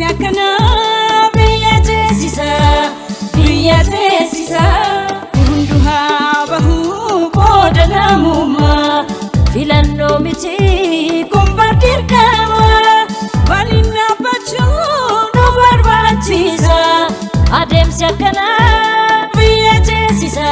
Ademsiakana biyatesisa hunduha bahu bodanamuma filano miti kumbatir kama balina bachu no barbatisa Ademsiakana biyatesisa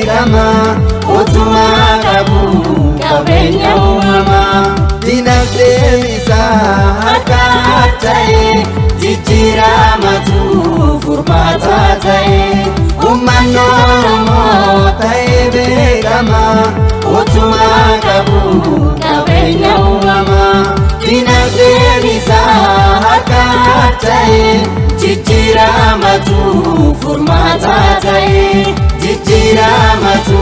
Kama utuma kabu kabenya umama dinafisa akatai jijira matu furmata tai umano taebe kama utuma kabu kabenya umama dinafisa akatai jijira matu furmata tai Jijira matu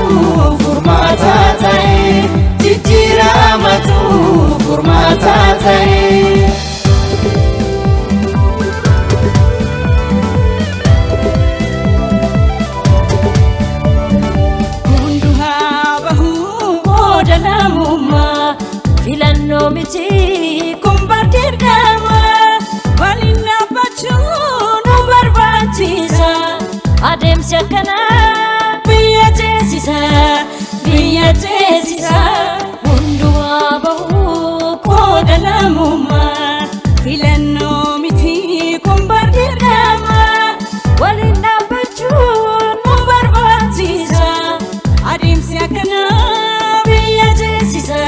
furmata tai Jijira matu furmata tai Hunduha bahu bodanamuma filano miti kumbatir kama balina bachu no barbatisa Ademsiakana biyatesisa hunduha bahu bodanamuma filano miti kumbatir kama balina bachu no barbatisa Ademsiakana biyatesisa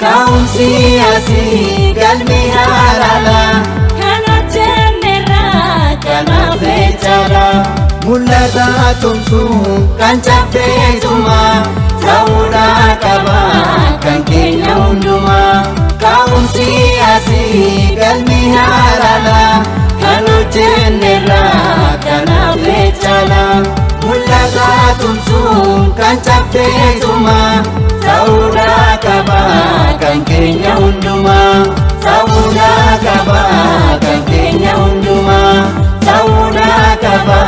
Kaunsi asi galmi harala kana jennera kana fechara mulata tumsu kancha fetuma sauna kaba kankenya unduma Kaunsi asi galmi harala kana jennera kana fechara mulata tumsu kancha fetuma sauna kaba kankenya unduma sauna kaba kankenya unduma sauna kaba